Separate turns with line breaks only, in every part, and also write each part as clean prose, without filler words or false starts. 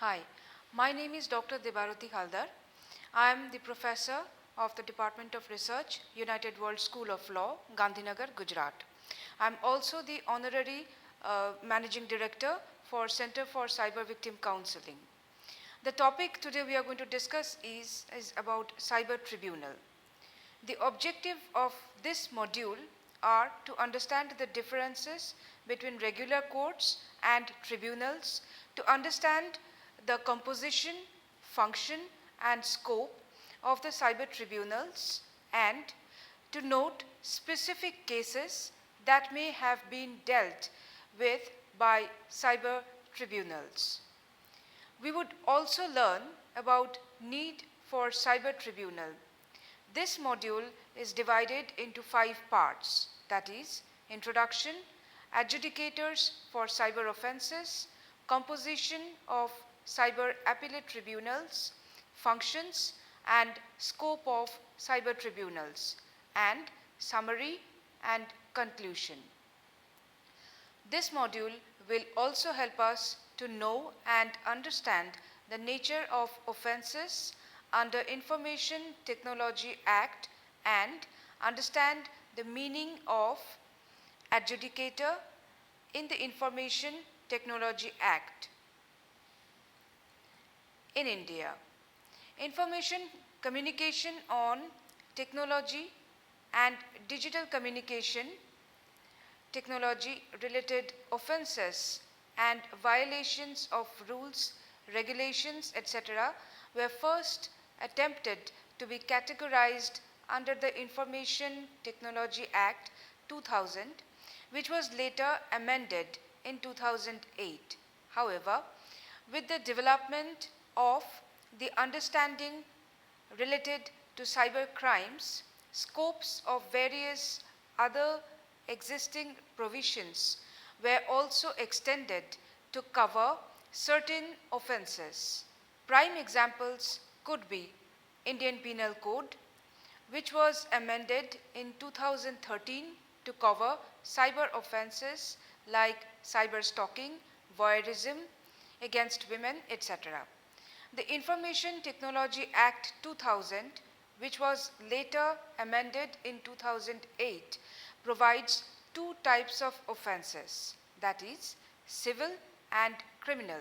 Hi, my name is Dr. Debarati Haldar. I am the professor of the Department of Research, United World School of Law, Gandhinagar, Gujarat. I am also the honorary managing director for Center for Cyber Victim Counseling. The topic today we are going to discuss is about Cyber Tribunal. The objective of this module are to understand the differences between regular courts and tribunals, to understand the composition, function and scope of the cyber tribunals, and to note specific cases that may have been dealt with by cyber tribunals. We would also learn about need for cyber tribunal. This module is divided into 5 parts, that is, introduction, adjudicators for cyber offences, composition of cyber appellate tribunals, functions and scope of cyber tribunals, and summary and conclusion. This module will also help us to know and understand the nature of offences under Information Technology Act and understand the meaning of adjudicator in the Information Technology Act. In India, information communication on technology and digital communication technology related offences and violations of rules, regulations, etc. were first attempted to be categorized under the Information Technology Act 2000, which was later amended in 2008. However, with the development of the understanding related to cyber crimes, scopes of various other existing provisions were also extended to cover certain offences. Prime examples could be Indian Penal Code, which was amended in 2013 to cover cyber offences like cyber stalking, voyeurism against women, etc. The Information Technology Act 2000, which was later amended in 2008, provides 2 types of offences, that is, civil and criminal.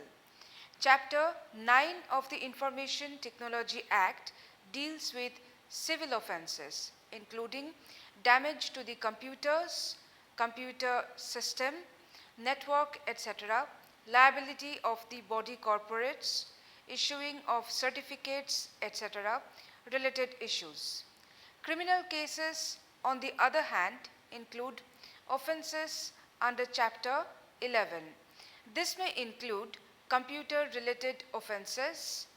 Chapter 9 of the Information Technology Act deals with civil offences, including damage to the computers, computer system, network, etc., liability of the body corporates, issuing of certificates, etc., related issues. Criminal cases, on the other hand, include offences under Chapter 11. This may include computer-related offences,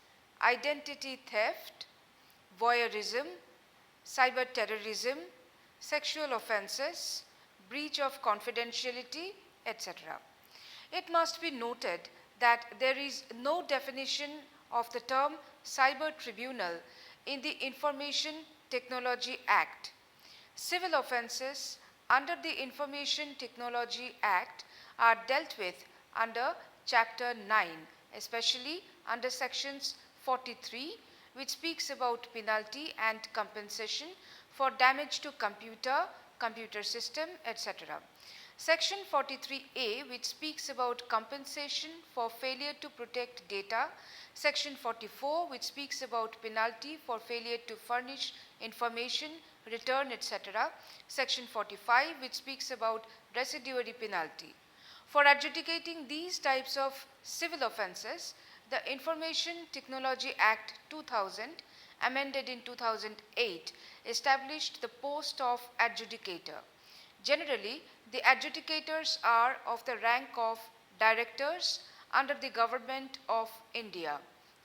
identity theft, voyeurism, cyber terrorism, sexual offences, breach of confidentiality, etc. It must be noted that there is no definition of the term cyber tribunal in the Information Technology Act. Civil offences under the Information Technology Act are dealt with under Chapter 9, especially under sections 43, which speaks about penalty and compensation for damage to computer system, etc. Section 43A, which speaks about compensation for failure to protect data. Section 44, which speaks about penalty for failure to furnish information, return, etc. Section 45, which speaks about residuary penalty. For adjudicating these types of civil offences, the Information Technology Act 2000, amended in 2008, established the post of adjudicator. Generally, the adjudicators are of the rank of directors under the Government of India.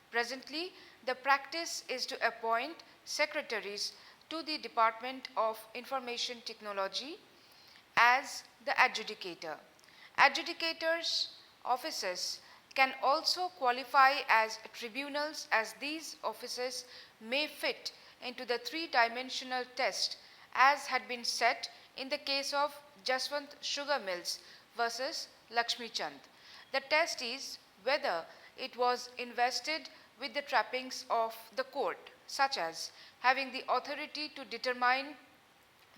Presently, the practice is to appoint secretaries to the Department of Information Technology as the adjudicator. Adjudicators' offices can also qualify as tribunals, as these offices may fit into the 3-dimensional test as had been set in the case of Jaswant Sugar Mills versus Lakshmi Chand. The test is whether it was invested with the trappings of the court, such as having the authority to determine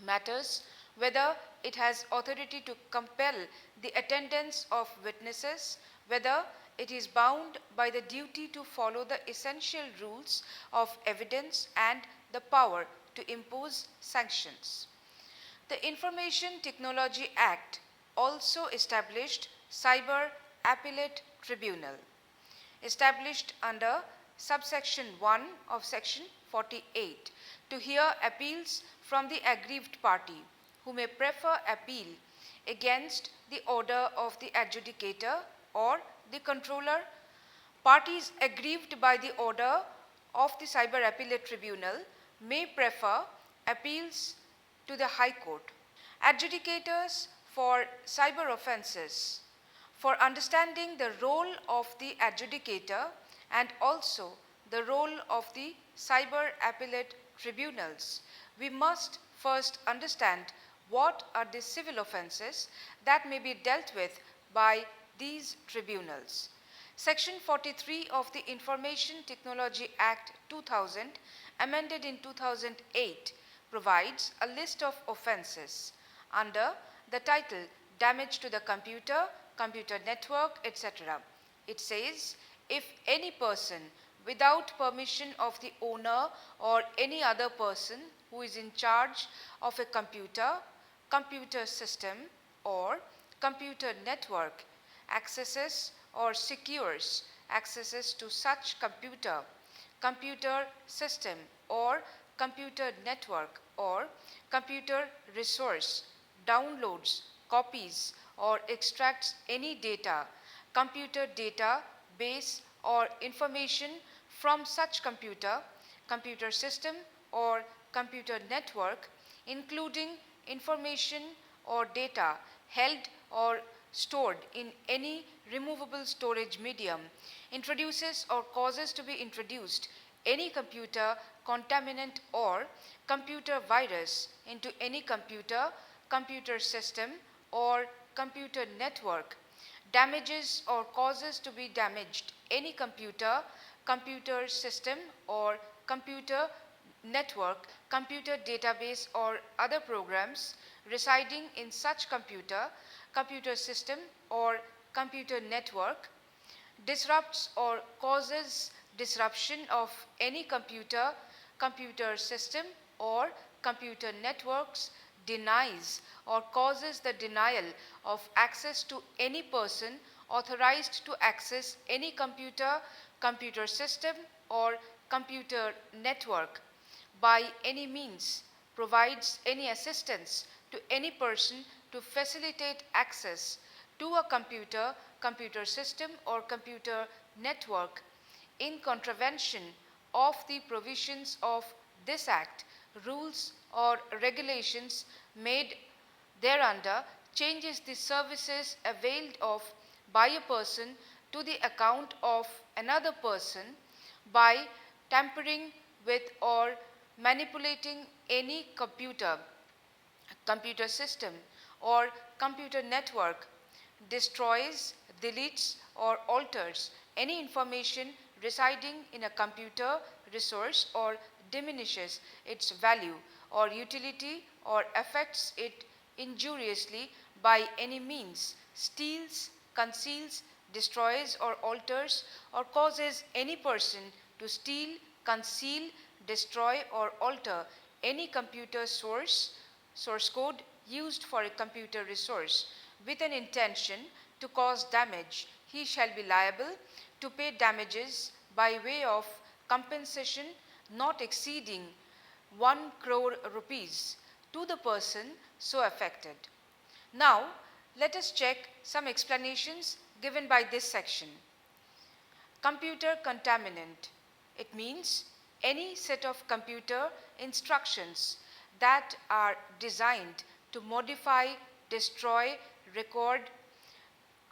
matters, whether it has authority to compel the attendance of witnesses, whether it is bound by the duty to follow the essential rules of evidence, and the power to impose sanctions. The Information Technology Act also established Cyber Appellate Tribunal, established under subsection 1 of section 48, to hear appeals from the aggrieved party who may prefer appeal against the order of the adjudicator or the controller. Parties aggrieved by the order of the Cyber Appellate Tribunal may prefer appeals to the High Court. Adjudicators for cyber offences, for understanding the role of the adjudicator and also the role of the cyber appellate tribunals, we must first understand what are the civil offences that may be dealt with by these tribunals. Section 43 of the Information Technology Act 2000, amended in 2008, provides a list of offences under the title Damage to the Computer, Computer Network, etc. It says, if any person without permission of the owner or any other person who is in charge of a computer, computer system, or computer network accesses or secures accesses to such computer, computer system, or computer network, or computer resource, downloads, copies, or extracts any data, computer data, base, or information from such computer, computer system, or computer network, including information or data held or stored in any removable storage medium, introduces or causes to be introduced any computer contaminant or computer virus into any computer, computer system, or computer network, damages or causes to be damaged any computer, computer system, or computer network, computer database, or other programs residing in such computer, computer system, or computer network, disrupts or causes disruption of any computer, computer system, or computer networks, denies or causes the denial of access to any person authorized to access any computer, computer system, or computer network by any means, provides any assistance to any person to facilitate access to a computer, computer system, or computer network in contravention of the provisions of this Act, rules or regulations made thereunder, changes the services availed of by a person to the account of another person by tampering with or manipulating any computer, computer system, or computer network, destroys, deletes, or alters any information residing in a computer resource, or diminishes its value or utility, or affects it injuriously by any means, steals, conceals, destroys, or alters, or causes any person to steal, conceal, destroy, or alter any computer source code used for a computer resource with an intention to cause damage, he shall be liable to pay damages by way of compensation not exceeding 1 crore rupees to the person so affected. Now, let us check some explanations given by this section. Computer contaminant. It means any set of computer instructions that are designed to modify, destroy, record,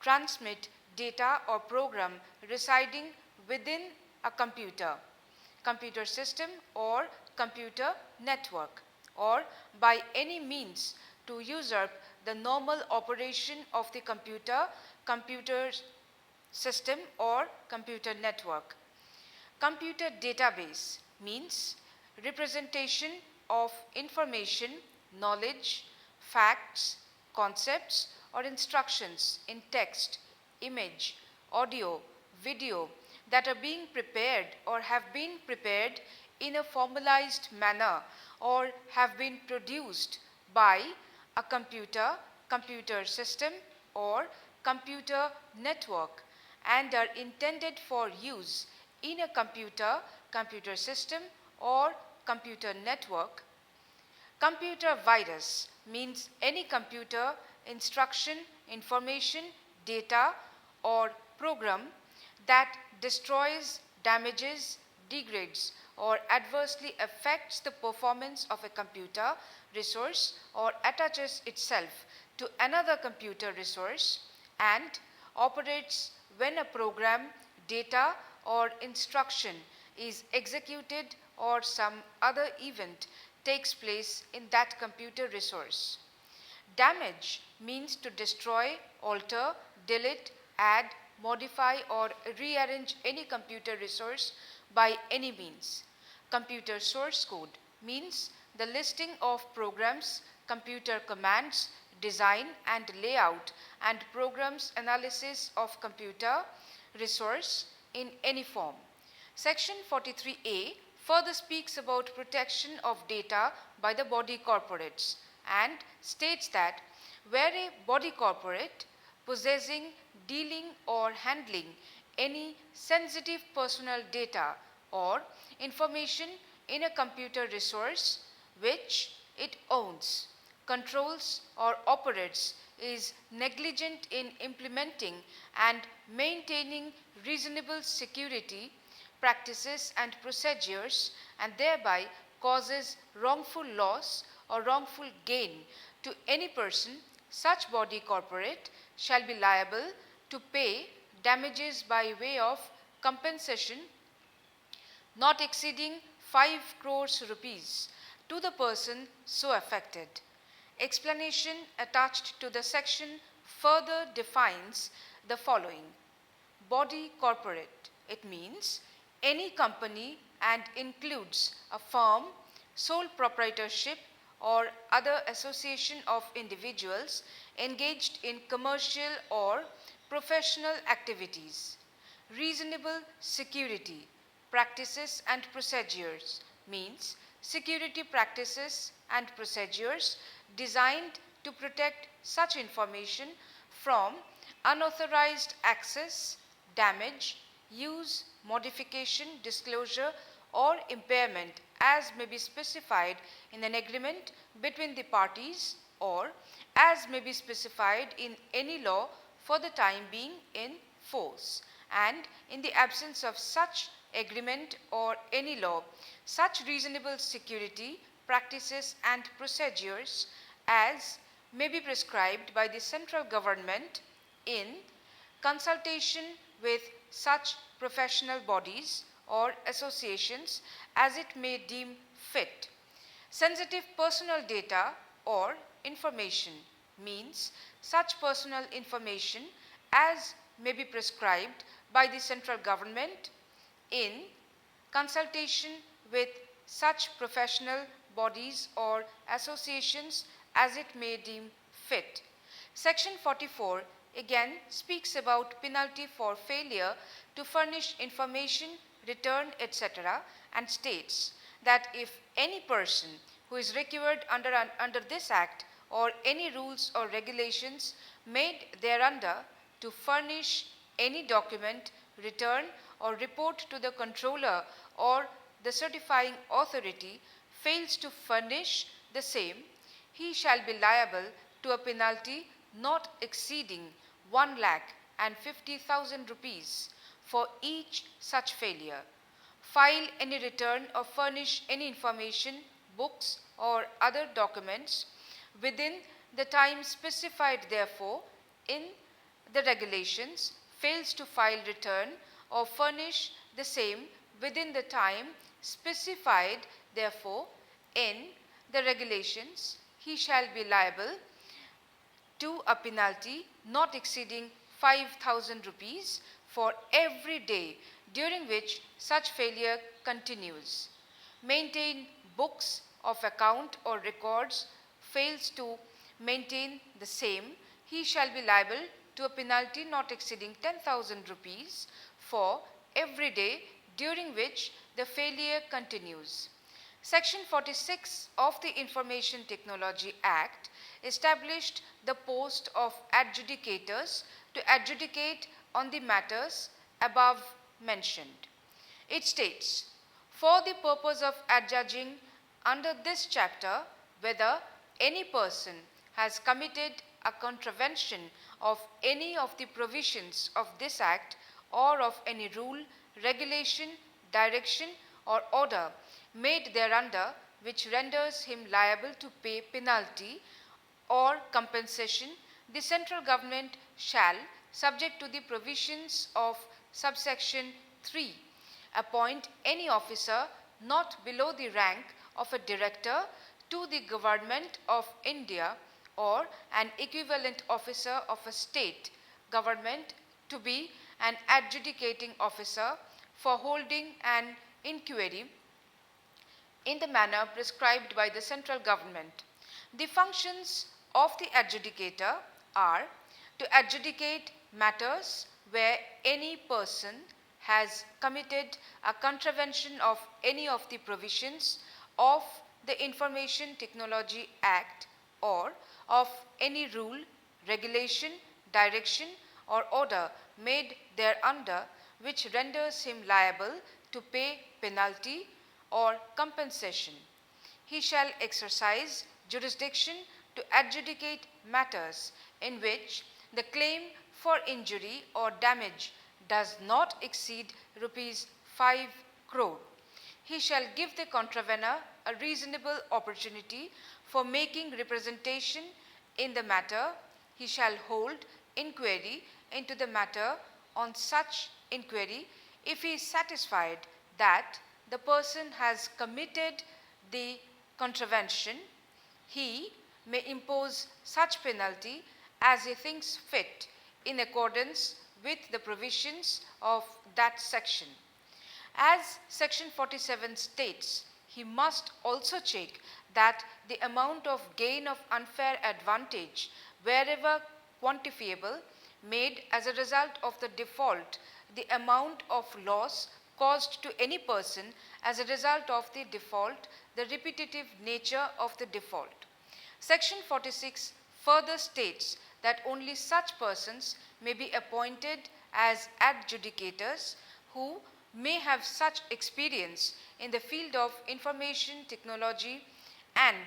transmit data or program residing within a computer, computer system, or computer network, or by any means to usurp the normal operation of the computer, computer system or computer network. Computer database means representation of information, knowledge, facts, concepts or instructions in text, image, audio, video that are being prepared or have been prepared in a formalized manner or have been produced by a computer system or computer network and are intended for use in a computer system or computer network. Computer virus means any computer instruction, information, data or program that destroys, damages, degrades or adversely affects the performance of a computer resource or attaches itself to another computer resource and operates when a program, data or instruction is executed or some other event takes place in that computer resource. Damage means to destroy, alter, delete, add, modify or rearrange any computer resource by any means. Computer source code means the listing of programs, computer commands, design and layout and programs analysis of computer resource in any form. Section 43A further speaks about protection of data by the body corporates and states that where a body corporate possessing, dealing or handling any sensitive personal data or information in a computer resource which it owns, controls or operates is negligent in implementing and maintaining reasonable security practices and procedures and thereby causes wrongful loss or wrongful gain to any person, such body corporate shall be liable to pay damages by way of compensation not exceeding 5 crores rupees to the person so affected. Explanation attached to the section further defines the following. Body corporate, it means any company and includes a firm, sole proprietorship or other association of individuals engaged in commercial or professional activities. Reasonable security practices and procedures means security practices and procedures designed to protect such information from unauthorized access, damage, use, modification, disclosure or impairment as may be specified in an agreement between the parties or as may be specified in any law for the time being in force, and in the absence of such agreement or any law, such reasonable security practices and procedures as may be prescribed by the central government in consultation with such professional bodies or associations as it may deem fit. Sensitive personal data or information means such personal information as may be prescribed by the central government in consultation with such professional bodies or associations as it may deem fit. Section 44 again speaks about penalty for failure to furnish information, return, etc. and states that if any person who is required under this act or any rules or regulations made thereunder to furnish any document, return or report to the controller or the certifying authority fails to furnish the same, he shall be liable to a penalty not exceeding 1,50,000 rupees for each such failure. File any return or furnish any information, books or other documents within the time specified therefore in the regulations, fails to file return or furnish the same within the time specified therefore in the regulations, he shall be liable to a penalty not exceeding 5,000 rupees for every day during which such failure continues. Maintain books of account or records, fails to maintain the same, he shall be liable to a penalty not exceeding 10,000 rupees for every day during which the failure continues. Section 46 of the Information Technology Act established the post of adjudicators to adjudicate on the matters above mentioned. It states, for the purpose of adjudging under this chapter whether any person has committed a contravention of any of the provisions of this Act or of any rule, regulation, direction or order made thereunder which renders him liable to pay penalty or compensation, the central government shall, subject to the provisions of subsection 3, appoint any officer not below the rank of a director to the Government of India or an equivalent officer of a state government to be an adjudicating officer for holding an inquiry in the manner prescribed by the central government. The functions of the adjudicator are to adjudicate matters where any person has committed a contravention of any of the provisions of the Information Technology Act or of any rule, regulation, direction or order made thereunder which renders him liable to pay penalty or compensation. He shall exercise jurisdiction to adjudicate matters in which the claim for injury or damage does not exceed rupees 5 crore. He shall give the contravener a reasonable opportunity for making representation in the matter. He shall hold inquiry into the matter. On such inquiry, if he is satisfied that the person has committed the contravention, he may impose such penalty as he thinks fit in accordance with the provisions of that section. As section 47 states, he must also check that the amount of gain of unfair advantage, wherever quantifiable, made as a result of the default, the amount of loss caused to any person as a result of the default, the repetitive nature of the default. Section 46 further states that only such persons may be appointed as adjudicators who may have such experience in the field of information technology and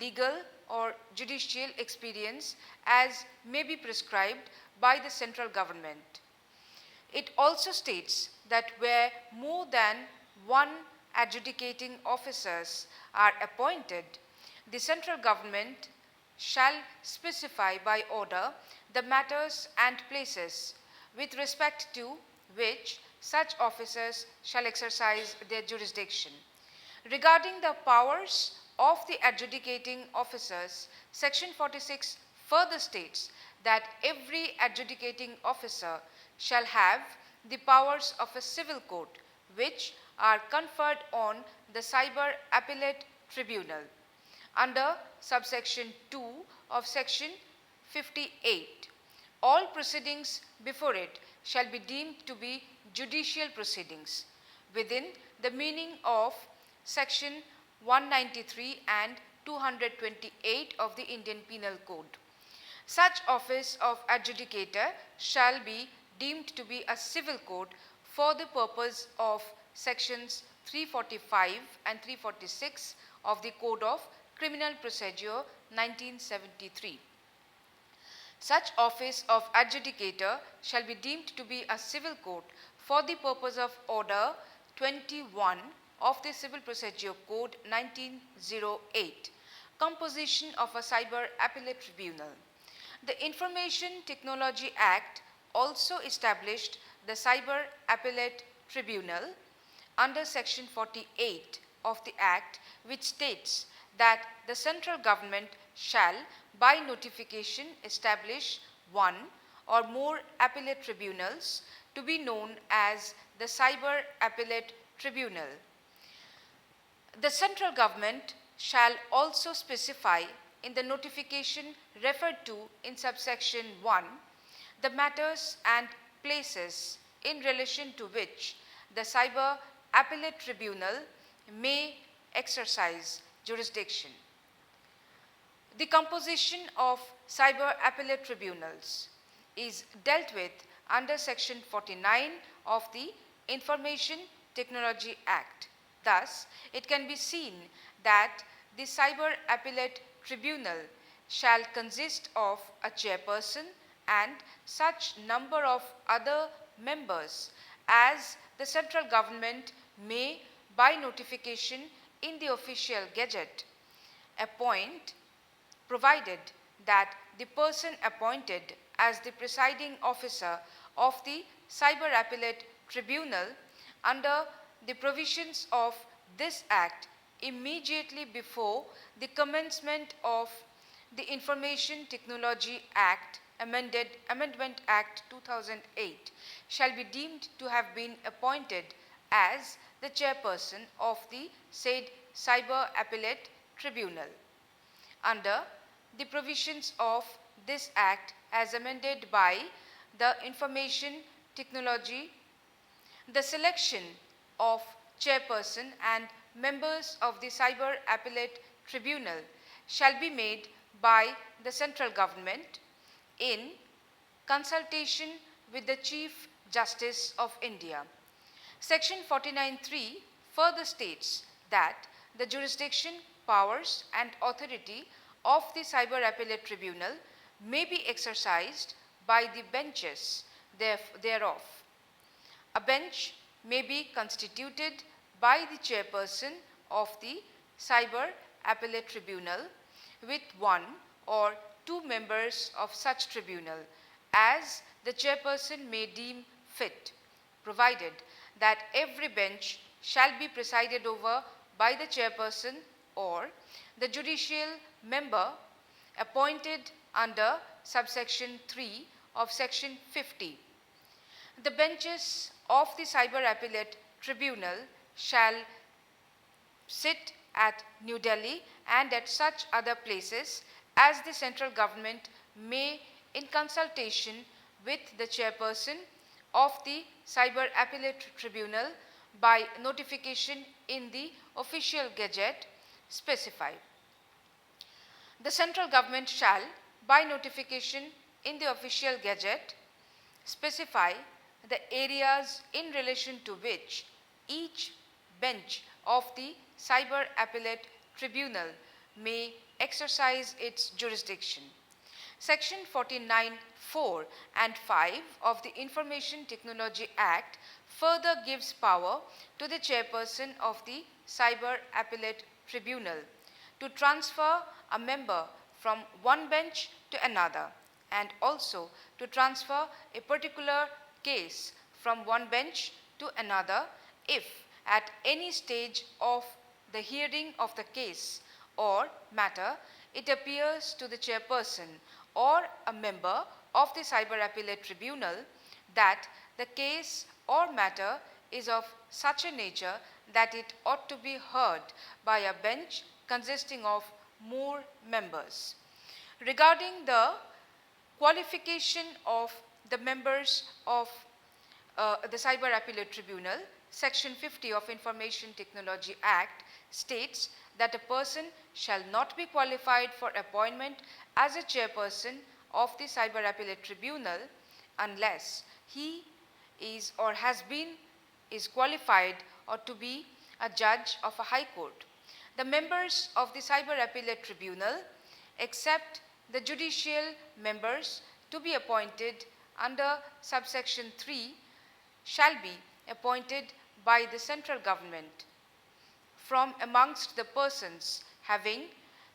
legal or judicial experience as may be prescribed by the central government. It also states that where more than one adjudicating officers are appointed, the central government shall specify by order the matters and places with respect to which such officers shall exercise their jurisdiction. Regarding the powers of the adjudicating officers, section 46 further states that every adjudicating officer shall have the powers of a civil court which are conferred on the Cyber Appellate Tribunal under subsection 2 of section 58. All proceedings before it shall be deemed to be judicial proceedings within the meaning of section 193 and 228 of the Indian Penal Code. Such office of adjudicator shall be deemed to be a civil court for the purpose of sections 345 and 346 of the Code of Criminal Procedure 1973. Such office of adjudicator shall be deemed to be a civil court for the purpose of Order 21 of the Civil Procedure Code 1908, composition of a Cyber Appellate Tribunal. The Information Technology Act also established the Cyber Appellate Tribunal under section 48 of the Act, which states that the central government shall by notification establish one or more appellate tribunals to be known as the Cyber Appellate Tribunal. The central government shall also specify in the notification referred to in subsection 1 the matters and places in relation to which the Cyber Appellate Tribunal may exercise jurisdiction. The composition of cyber appellate tribunals is dealt with under section 49 of the Information Technology Act. Thus, it can be seen that the Cyber Appellate Tribunal shall consist of a chairperson and such number of other members as the central government may, by notification in the official gazette, appoint, provided that the person appointed as the presiding officer of the Cyber Appellate Tribunal under the provisions of this Act immediately before the commencement of the Information Technology Act, Amendment Act 2008, shall be deemed to have been appointed as the chairperson of the said Cyber Appellate Tribunal. Under the provisions of this Act as amended by the Information Technology, the selection of chairperson and members of the Cyber Appellate Tribunal shall be made by the central government in consultation with the Chief Justice of India. Section 49(3) further states that the jurisdiction, powers and authority of the Cyber Appellate Tribunal may be exercised by the benches thereof. A bench may be constituted by the chairperson of the Cyber Appellate Tribunal with one or two members of such tribunal as the chairperson may deem fit, provided that every bench shall be presided over by the chairperson or the judicial member appointed under subsection 3 of section 50. The benches of the Cyber Appellate Tribunal shall sit at New Delhi and at such other places as the central government may, in consultation with the chairperson of the Cyber Appellate Tribunal by notification in the official gazette, specify. The central government shall, by notification in the official gazette, specify the areas in relation to which each bench of the Cyber Appellate Tribunal may exercise its jurisdiction. Section 49(4) and 5 of the Information Technology Act further gives power to the chairperson of the Cyber Appellate Tribunal to transfer a member from one bench to another, and also to transfer a particular case from one bench to another if at any stage of the hearing of the case or matter it appears to the chairperson or a member of the Cyber Appellate Tribunal that the case or matter is of such a nature that it ought to be heard by a bench consisting of more members. Regarding the qualification of the members of the Cyber Appellate Tribunal, Section 50 of Information Technology Act states that a person shall not be qualified for appointment as a chairperson of the Cyber Appellate Tribunal unless he is or has been qualified or to be a judge of a high court. The members of the Cyber Appellate Tribunal, except the judicial members to be appointed under subsection 3, shall be appointed by the central government from amongst the persons having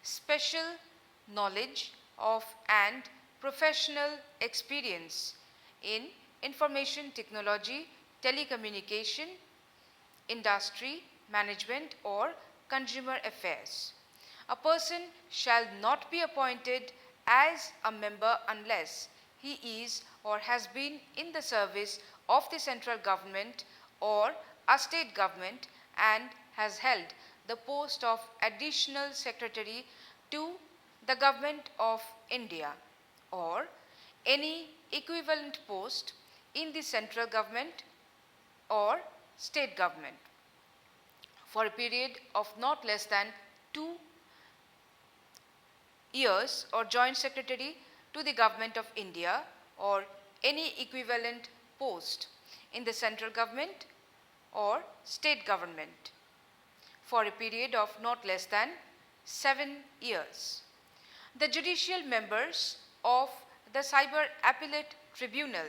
special knowledge of and professional experience in information technology, telecommunication, industry, management or consumer affairs. A person shall not be appointed as a member unless he is or has been in the service of the central government or a state government and has held the post of Additional Secretary to the Government of India or any equivalent post in the central government or state government for a period of not less than 2 years, or Joint Secretary to the Government of India or any equivalent post in the central government or state government for a period of not less than 7 years. The judicial members of the Cyber Appellate Tribunal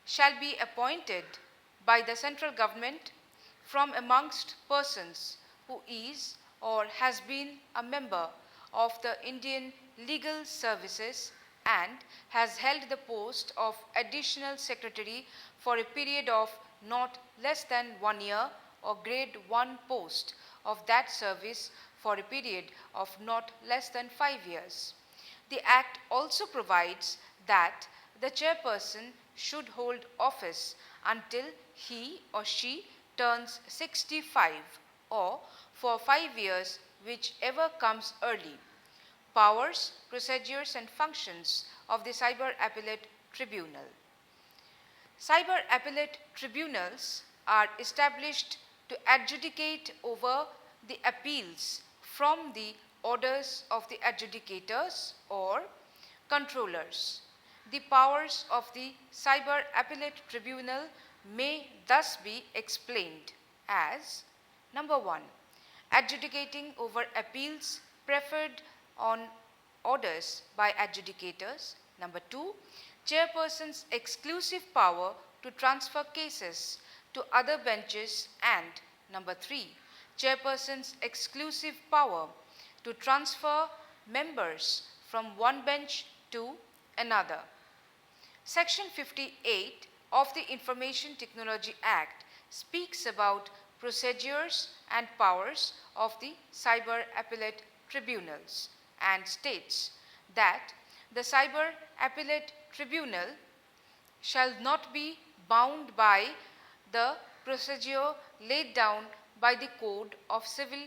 shall be appointed by the central government from amongst persons who is or has been a member of the Indian Legal Services and has held the post of Additional Secretary for a period of not less than 1 year or grade 1 post of that service for a period of not less than 5 years. The Act also provides that the chairperson should hold office until he or she turns 65 or for 5 years, whichever comes early. Powers, procedures and functions of the Cyber Appellate Tribunal. Cyber Appellate Tribunals are established to adjudicate over the appeals from the orders of the adjudicators or controllers. The powers of the Cyber Appellate Tribunal may thus be explained as: number 1, adjudicating over appeals preferred on orders by adjudicators. Number 2, chairperson's exclusive power to transfer cases to other benches, and number 3, chairperson's exclusive power to transfer members from one bench to another. Section 58 of the Information Technology Act speaks about procedures and powers of the Cyber Appellate Tribunals and states that the Cyber Appellate Tribunal shall not be bound by the procedure laid down by the Code of Civil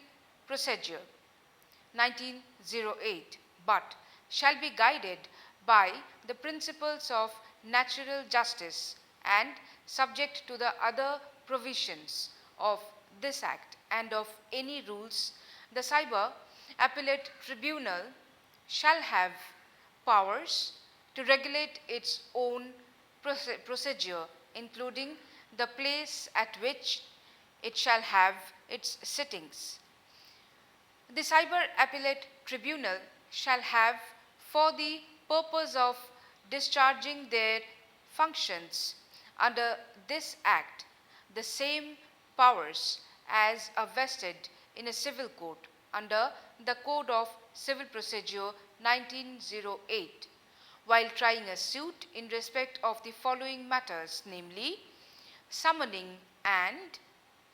Procedure 1908, but shall be guided by the principles of natural justice and subject to the other provisions of this Act and of any rules. The Cyber Appellate Tribunal shall have powers to regulate its own procedure, including the place at which it shall have its sittings. The Cyber Appellate Tribunal shall have, for the purpose of discharging their functions under this Act, the same powers as are vested in a civil court under the Code of Civil Procedure 1908, while trying a suit in respect of the following matters, namely, summoning and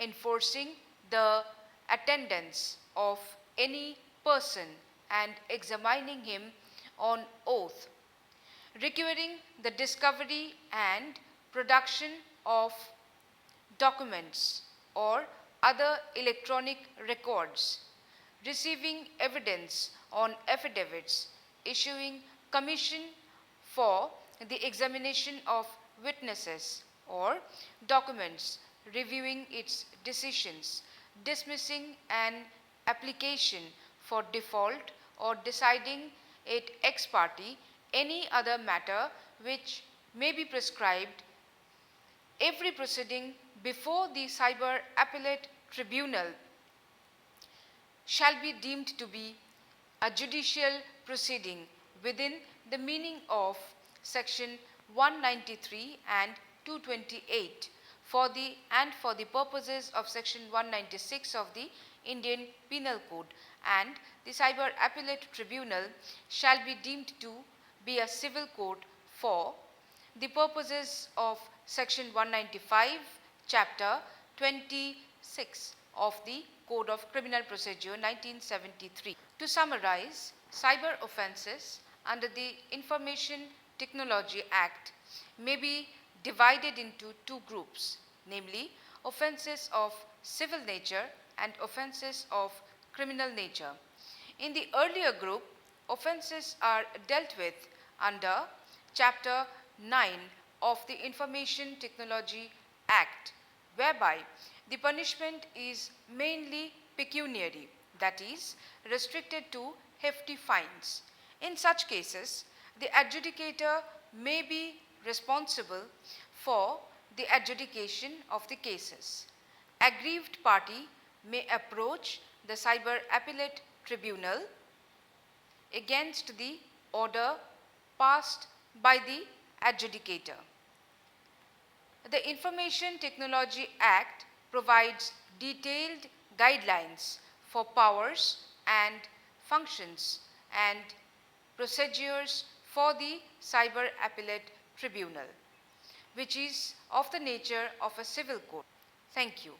enforcing the attendance of any person and examining him on oath, requiring the discovery and production of documents or other electronic records, receiving evidence on affidavits, issuing commission for the examination of witnesses or documents, reviewing its decisions, dismissing an application for default or deciding it ex parte, any other matter which may be prescribed. Every proceeding before the Cyber Appellate Tribunal shall be deemed to be a judicial proceeding within the meaning of Section 193 and 228 for the purposes of Section 196 of the Indian Penal Code, and the Cyber Appellate Tribunal shall be deemed to be a civil court for the purposes of Section 195, Chapter 26 of the Code of Criminal Procedure 1973. To summarize, cyber offences under the Information Technology Act may be divided into two groups, namely offences of civil nature and offences of criminal nature. In the earlier group, offences are dealt with under Chapter 9 of the Information Technology Act, whereby the punishment is mainly pecuniary, that is, restricted to hefty fines. In such cases, the adjudicator may be responsible for the adjudication of the cases. Aggrieved party may approach the Cyber Appellate Tribunal against the order passed by the adjudicator. The Information Technology Act provides detailed guidelines for powers and functions and procedures for the Cyber Appellate Tribunal, which is of the nature of a civil court. Thank you.